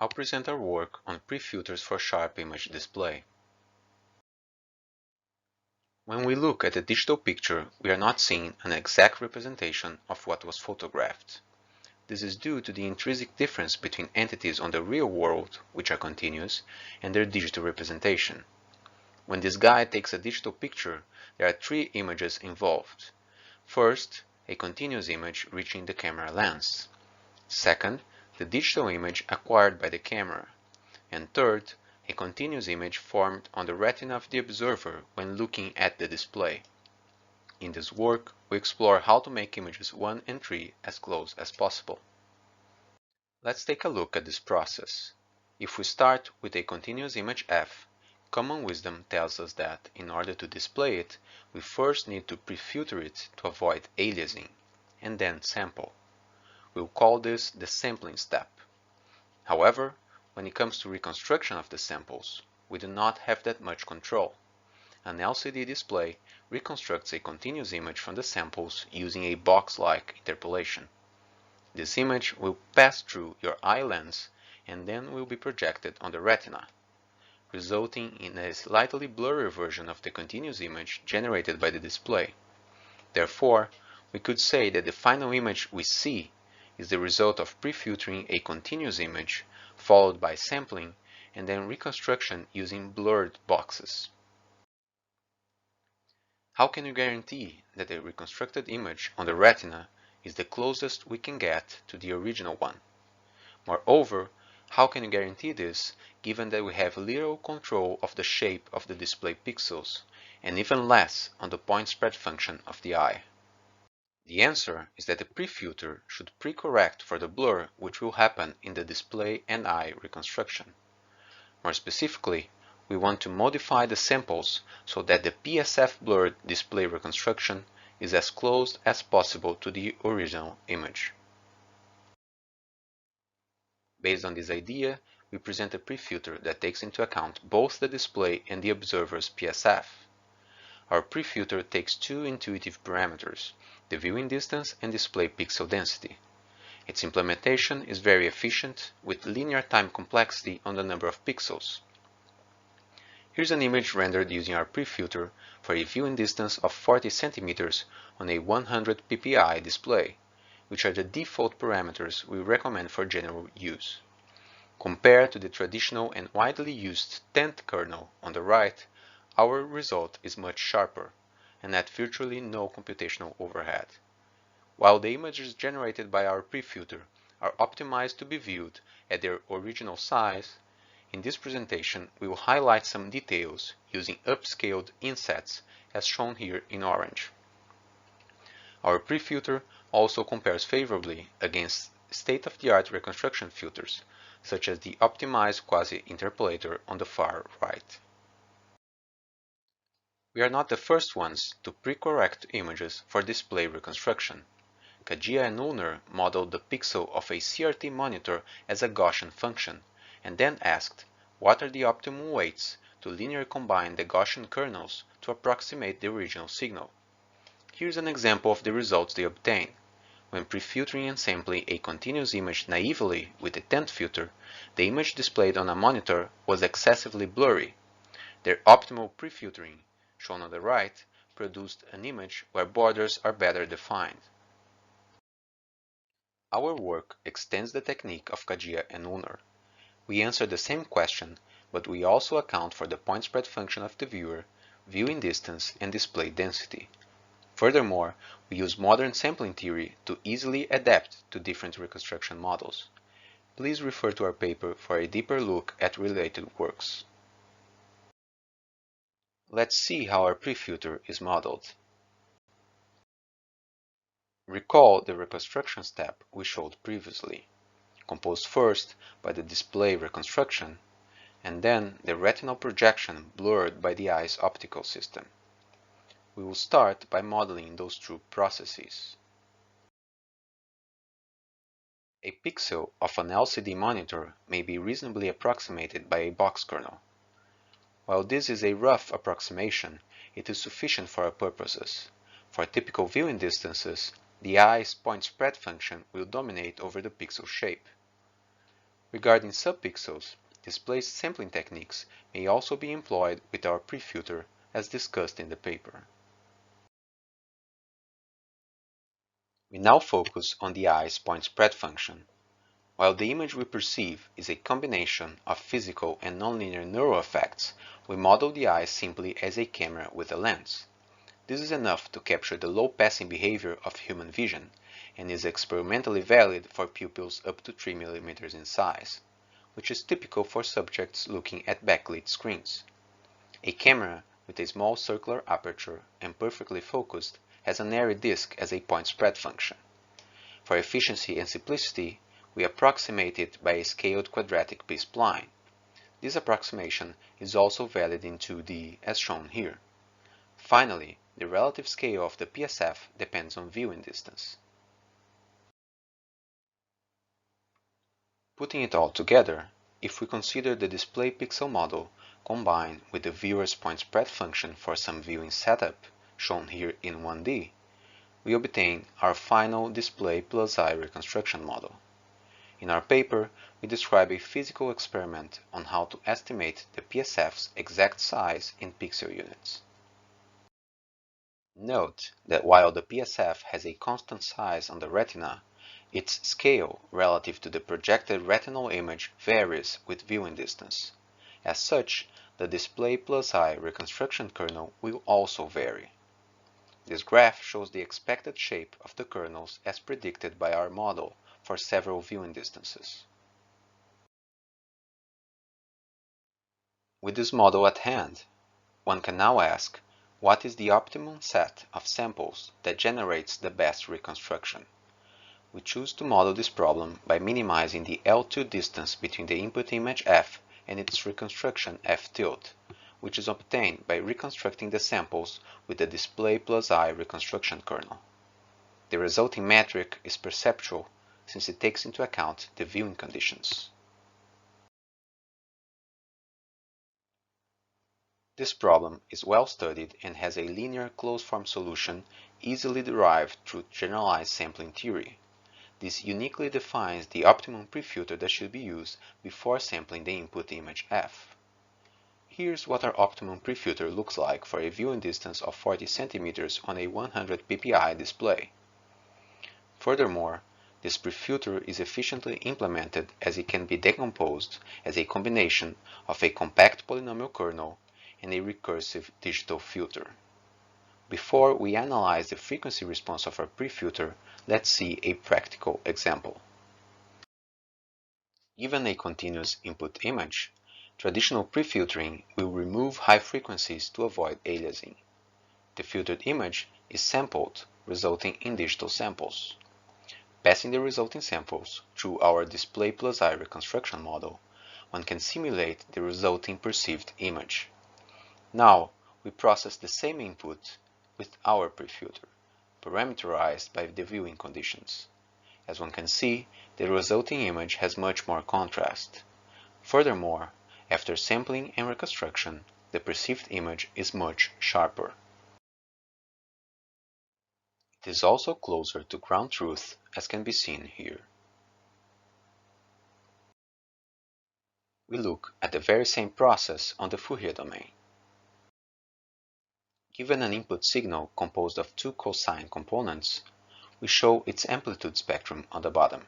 I'll present our work on prefilters for sharp image display. When we look at a digital picture, we are not seeing an exact representation of what was photographed. This is due to the intrinsic difference between entities on the real world, which are continuous, and their digital representation. When this guy takes a digital picture, there are three images involved. First, a continuous image reaching the camera lens. Second, the digital image acquired by the camera. And third, a continuous image formed on the retina of the observer when looking at the display. In this work, we explore how to make images 1 and 3 as close as possible. Let's take a look at this process. If we start with a continuous image f, common wisdom tells us that in order to display it, we first need to prefilter it to avoid aliasing, and then sample. We'll call this the sampling step. However, when it comes to reconstruction of the samples, we do not have that much control. An LCD display reconstructs a continuous image from the samples using a box-like interpolation. This image will pass through your eye lens and then will be projected on the retina, resulting in a slightly blurry version of the continuous image generated by the display. Therefore, we could say that the final image we see is the result of prefiltering a continuous image, followed by sampling, and then reconstruction using blurred boxes. How can you guarantee that the reconstructed image on the retina is the closest we can get to the original one? Moreover, how can you guarantee this given that we have little control of the shape of the display pixels, and even less on the point spread function of the eye? The answer is that the prefilter should pre-correct for the blur which will happen in the display and eye reconstruction. More specifically, we want to modify the samples so that the PSF blurred display reconstruction is as close as possible to the original image. Based on this idea, we present a prefilter that takes into account both the display and the observer's PSF. Our prefilter takes two intuitive parameters, the viewing distance and display pixel density. Its implementation is very efficient, with linear time complexity on the number of pixels. Here's an image rendered using our prefilter for a viewing distance of 40 cm on a 100 ppi display, which are the default parameters we recommend for general use. Compared to the traditional and widely used tenth kernel on the right, our result is much sharper, and at virtually no computational overhead. While the images generated by our prefilter are optimized to be viewed at their original size, in this presentation we will highlight some details using upscaled insets as shown here in orange. Our prefilter also compares favorably against state-of-the-art reconstruction filters, such as the optimized quasi-interpolator on the far right. We are not the first ones to pre-correct images for display reconstruction. Kadia and Ulner modeled the pixel of a CRT monitor as a Gaussian function, and then asked, what are the optimum weights to linearly combine the Gaussian kernels to approximate the original signal? Here's an example of the results they obtained. When prefiltering and sampling a continuous image naively with a tent filter, the image displayed on a monitor was excessively blurry. Their optimal prefiltering, shown on the right, produced an image where borders are better defined. Our work extends the technique of Kadia and Ulner. We answer the same question, but we also account for the point spread function of the viewer, viewing distance, and display density. Furthermore, we use modern sampling theory to easily adapt to different reconstruction models. Please refer to our paper for a deeper look at related works. Let's see how our prefilter is modeled. Recall the reconstruction step we showed previously, composed first by the display reconstruction, and then the retinal projection blurred by the eye's optical system. We will start by modeling those two processes. A pixel of an LCD monitor may be reasonably approximated by a box kernel. While this is a rough approximation, it is sufficient for our purposes. For typical viewing distances, the eye's point spread function will dominate over the pixel shape. Regarding subpixels, displaced sampling techniques may also be employed with our prefilter as discussed in the paper. We now focus on the eye's point spread function. While the image we perceive is a combination of physical and nonlinear neural effects, we model the eye simply as a camera with a lens. This is enough to capture the low passing behavior of human vision and is experimentally valid for pupils up to 3 mm in size, which is typical for subjects looking at backlit screens. A camera with a small circular aperture and perfectly focused has an airy disk as a point spread function. For efficiency and simplicity, we approximate it by a scaled quadratic B-spline. This approximation is also valid in 2D as shown here. Finally, the relative scale of the PSF depends on viewing distance. Putting it all together, if we consider the display pixel model combined with the viewer's point spread function for some viewing setup, shown here in 1D, we obtain our final display plus eye reconstruction model. In our paper, we describe a physical experiment on how to estimate the PSF's exact size in pixel units. Note that while the PSF has a constant size on the retina, its scale relative to the projected retinal image varies with viewing distance. As such, the display plus eye reconstruction kernel will also vary. This graph shows the expected shape of the kernels as predicted by our model for several viewing distances. With this model at hand, one can now ask, what is the optimum set of samples that generates the best reconstruction? We choose to model this problem by minimizing the L2 distance between the input image f and its reconstruction f tilde, which is obtained by reconstructing the samples with the display plus eye reconstruction kernel. The resulting metric is perceptual since it takes into account the viewing conditions. This problem is well studied and has a linear closed-form solution easily derived through generalized sampling theory. This uniquely defines the optimum prefilter that should be used before sampling the input image f. Here's what our optimum prefilter looks like for a viewing distance of 40 cm on a 100 ppi display. Furthermore, this prefilter is efficiently implemented as it can be decomposed as a combination of a compact polynomial kernel and a recursive digital filter. Before we analyze the frequency response of our prefilter, let's see a practical example. Given a continuous input image, traditional prefiltering will remove high frequencies to avoid aliasing. The filtered image is sampled, resulting in digital samples. Passing the resulting samples through our display plus eye reconstruction model, one can simulate the resulting perceived image. Now, we process the same input with our prefilter, parameterized by the viewing conditions. As one can see, the resulting image has much more contrast. Furthermore, after sampling and reconstruction, the perceived image is much sharper. It is also closer to ground truth, as can be seen here. We look at the very same process on the Fourier domain. Given an input signal composed of two cosine components, we show its amplitude spectrum on the bottom.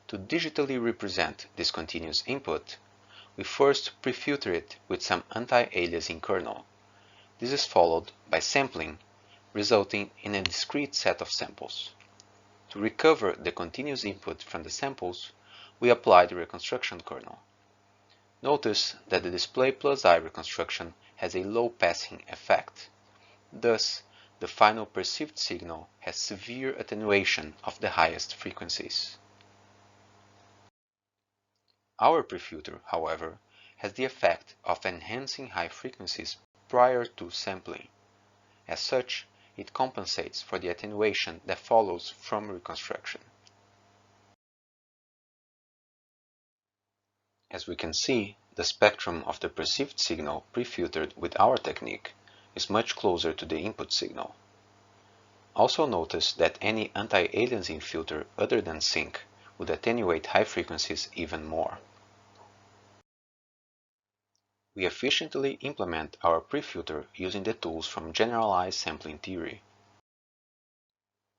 To digitally represent this continuous input, we first prefilter it with some anti-aliasing kernel. This is followed by sampling, resulting in a discrete set of samples. To recover the continuous input from the samples, we apply the reconstruction kernel. Notice that the display plus eye reconstruction has a low passing effect. Thus, the final perceived signal has severe attenuation of the highest frequencies. Our prefilter, however, has the effect of enhancing high frequencies prior to sampling. As such, it compensates for the attenuation that follows from reconstruction. As we can see, the spectrum of the perceived signal prefiltered with our technique is much closer to the input signal. Also notice that any anti-aliasing filter other than sync would attenuate high frequencies even more. We efficiently implement our prefilter using the tools from generalized sampling theory.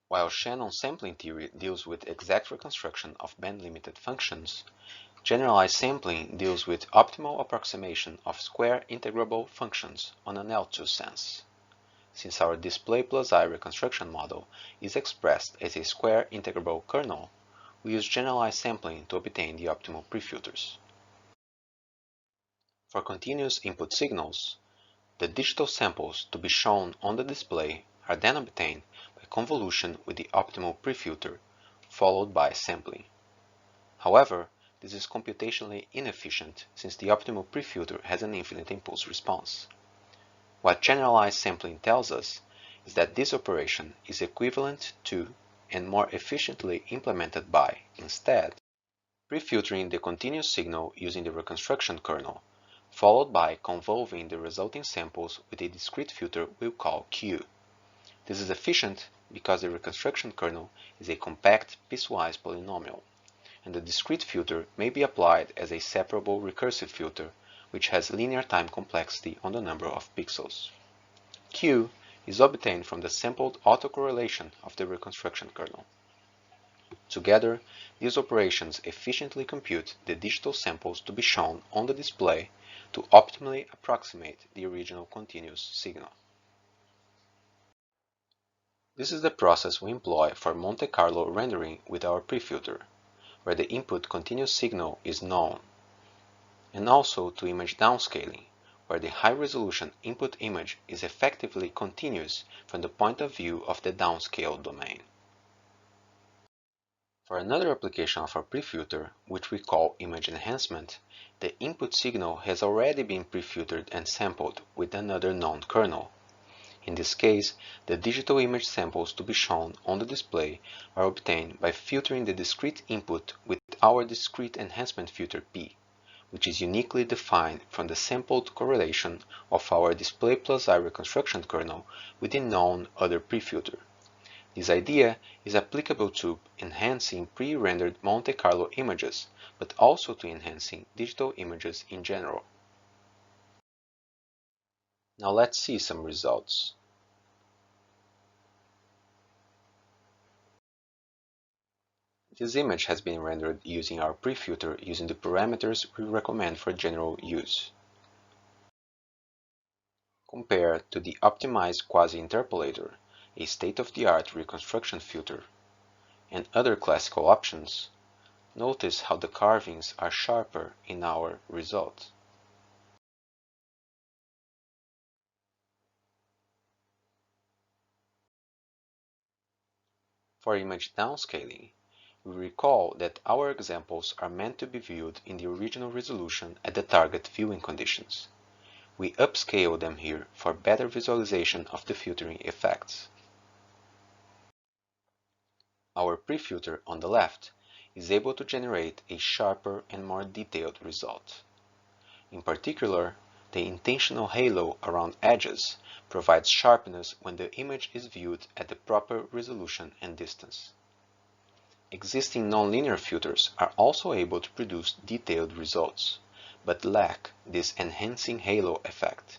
While Shannon sampling theory deals with exact reconstruction of band-limited functions, generalized sampling deals with optimal approximation of square integrable functions on an L2 sense. Since our display plus I reconstruction model is expressed as a square integrable kernel, we use generalized sampling to obtain the optimal prefilters. For continuous input signals, the digital samples to be shown on the display are then obtained by convolution with the optimal prefilter, followed by sampling. However, this is computationally inefficient since the optimal prefilter has an infinite impulse response. What generalized sampling tells us is that this operation is equivalent to and more efficiently implemented by, instead, prefiltering the continuous signal using the reconstruction kernel, followed by convolving the resulting samples with a discrete filter we'll call Q. This is efficient because the reconstruction kernel is a compact piecewise polynomial, and the discrete filter may be applied as a separable recursive filter which has linear time complexity on the number of pixels. Q is obtained from the sampled autocorrelation of the reconstruction kernel. Together, these operations efficiently compute the digital samples to be shown on the display to optimally approximate the original continuous signal. This is the process we employ for Monte Carlo rendering with our prefilter, where the input continuous signal is known, and also to image downscaling, where the high-resolution input image is effectively continuous from the point of view of the downscaled domain. For another application of our prefilter, which we call image enhancement, the input signal has already been prefiltered and sampled with another known kernel. In this case, the digital image samples to be shown on the display are obtained by filtering the discrete input with our discrete enhancement filter P, which is uniquely defined from the sampled correlation of our display plus I reconstruction kernel with the known other prefilter. This idea is applicable to enhancing pre-rendered Monte Carlo images, but also to enhancing digital images in general. Now let's see some results. This image has been rendered using our prefilter using the parameters we recommend for general use. Compared to the optimized quasi-interpolator, a state-of-the-art reconstruction filter, and other classical options, notice how the carvings are sharper in our result. For image downscaling, we recall that our examples are meant to be viewed in the original resolution at the target viewing conditions. We upscale them here for better visualization of the filtering effects. Our prefilter on the left is able to generate a sharper and more detailed result. In particular, the intentional halo around edges provides sharpness when the image is viewed at the proper resolution and distance. Existing nonlinear filters are also able to produce detailed results, but lack this enhancing halo effect.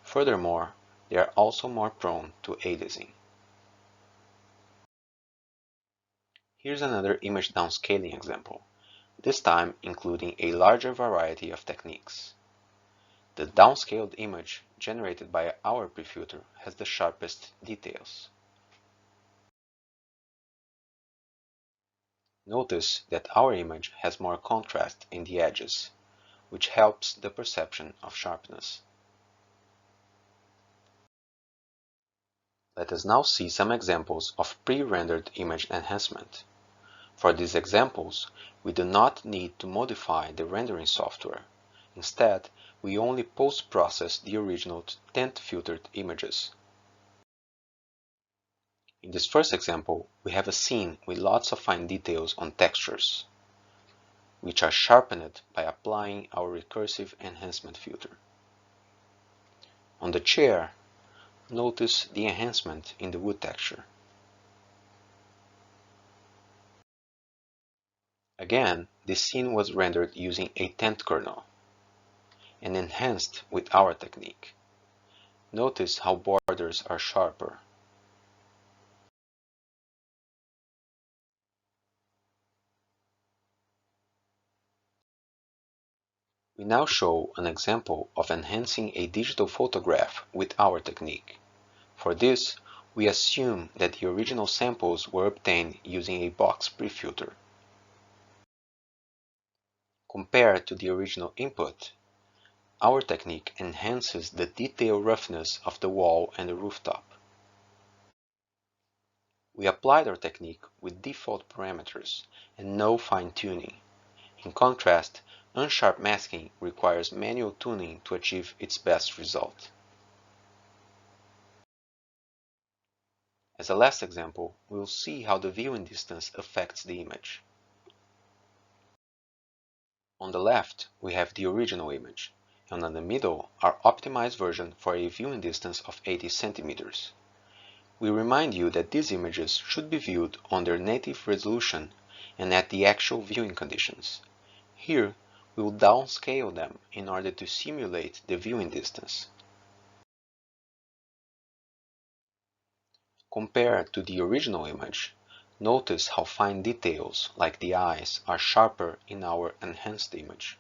Furthermore, they are also more prone to aliasing. Here's another image downscaling example, this time including a larger variety of techniques. The downscaled image generated by our prefilter has the sharpest details. Notice that our image has more contrast in the edges, which helps the perception of sharpness. Let us now see some examples of pre-rendered image enhancement. For these examples, we do not need to modify the rendering software. Instead, we only post-process the original tent-filtered images. In this first example, we have a scene with lots of fine details on textures, which are sharpened by applying our recursive enhancement filter. On the chair, notice the enhancement in the wood texture. Again, this scene was rendered using a tent kernel and enhanced with our technique. Notice how borders are sharper. We now show an example of enhancing a digital photograph with our technique. For this, we assume that the original samples were obtained using a box prefilter. Compared to the original input, our technique enhances the detail roughness of the wall and the rooftop. We applied our technique with default parameters and no fine-tuning. In contrast, unsharp masking requires manual tuning to achieve its best result. As a last example, we will see how the viewing distance affects the image. On the left, we have the original image, and on the middle, our optimized version for a viewing distance of 80 centimeters. We remind you that these images should be viewed on their native resolution and at the actual viewing conditions. Here, we will downscale them in order to simulate the viewing distance. Compared to the original image, notice how fine details, like the eyes, are sharper in our enhanced image.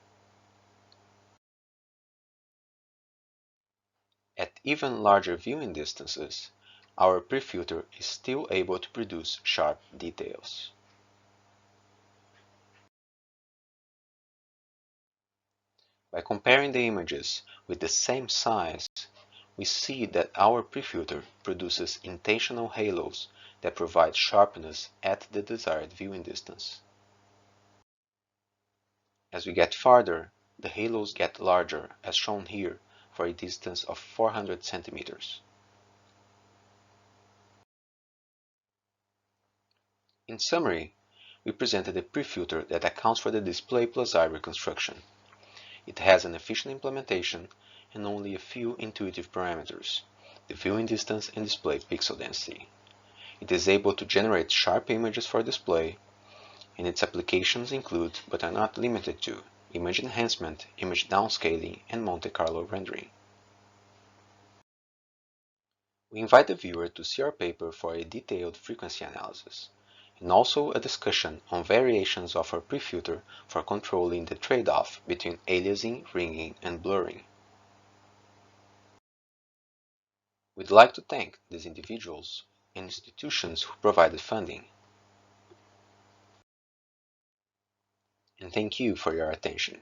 At even larger viewing distances, our prefilter is still able to produce sharp details. By comparing the images with the same size, we see that our prefilter produces intentional halos that provide sharpness at the desired viewing distance. As we get farther, the halos get larger, as shown here, for a distance of 400 centimeters. In summary, we presented a prefilter that accounts for the display plus eye reconstruction. It has an efficient implementation and only a few intuitive parameters: the viewing distance and display pixel density. It is able to generate sharp images for display, and its applications include, but are not limited to, image enhancement, image downscaling, and Monte Carlo rendering. We invite the viewer to see our paper for a detailed frequency analysis, and also a discussion on variations of our prefilter for controlling the trade-off between aliasing, ringing, and blurring. We'd like to thank these individuals and institutions who provided funding. And thank you for your attention.